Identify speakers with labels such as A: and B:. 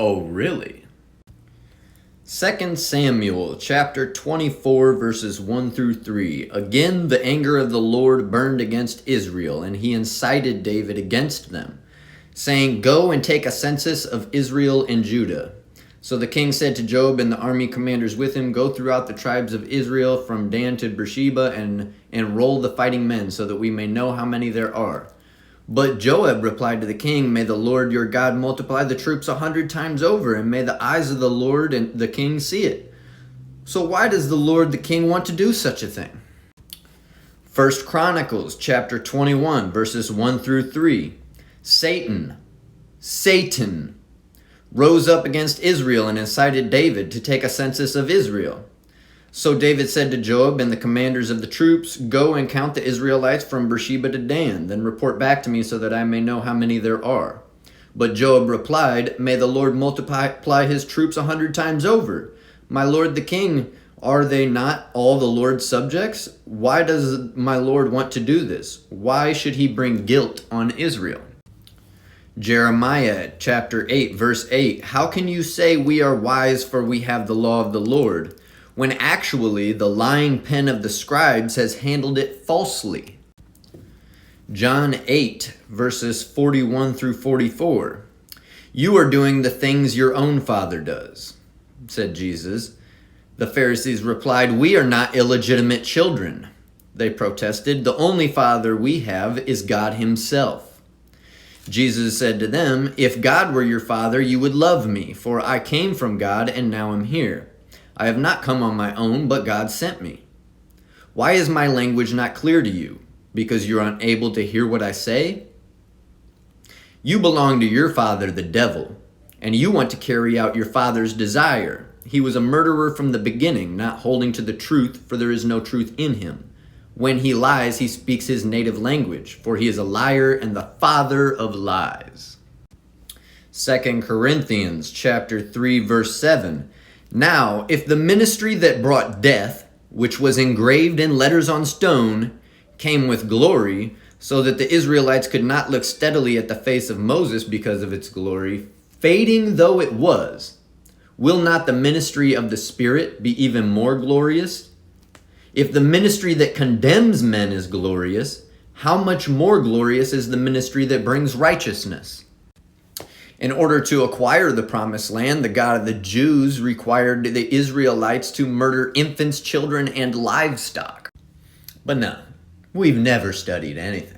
A: Oh, really? 2 Samuel chapter 24 verses 1 through 3. Again, the anger of the Lord burned against Israel, and he incited David against them, saying, "Go and take a census of Israel and Judah." So the king said to Joab and the army commanders with him, "Go throughout the tribes of Israel from Dan to Beersheba and roll the fighting men so that we may know how many there are." But Joab replied to the king, "May the Lord your God multiply the troops 100 times over, and may the eyes of the Lord and the king see it." So why does the Lord the king want to do such a thing? 1 Chronicles chapter 21 verses 1 through 3. Satan rose up against Israel and incited David to take a census of Israel. So David said to Joab and the commanders of the troops, "Go and count the Israelites from Beersheba to Dan, then report back to me so that I may know how many there are." But Joab replied, "May the Lord multiply his troops 100 times over. My lord the king, are they not all the Lord's subjects? Why does my lord want to do this? Why should he bring guilt on Israel?" Jeremiah chapter 8 verse 8. "How can you say we are wise, for we have the law of the Lord, when actually the lying pen of the scribes has handled it falsely?" John 8 verses 41 through 44. "You are doing the things your own father does," said Jesus. The Pharisees replied, "We are not illegitimate children." They protested, "The only father we have is God himself." Jesus said to them, "If God were your father, you would love me, for I came from God and now am here. I have not come on my own, but God sent me. Why is my language not clear to you? Because you're unable to hear what I say? You belong to your father, the devil, and you want to carry out your father's desire. He was a murderer from the beginning, not holding to the truth, for there is no truth in him. When he lies, he speaks his native language, for he is a liar and the father of lies." 2 Corinthians chapter 3 verse 7. "Now, if the ministry that brought death, which was engraved in letters on stone, came with glory, so that the Israelites could not look steadily at the face of Moses because of its glory, fading though it was, will not the ministry of the Spirit be even more glorious? If the ministry that condemns men is glorious, how much more glorious is the ministry that brings righteousness?" In order to acquire the promised land, the God of the Jews required the Israelites to murder infants, children, and livestock. But no, we've never studied anything.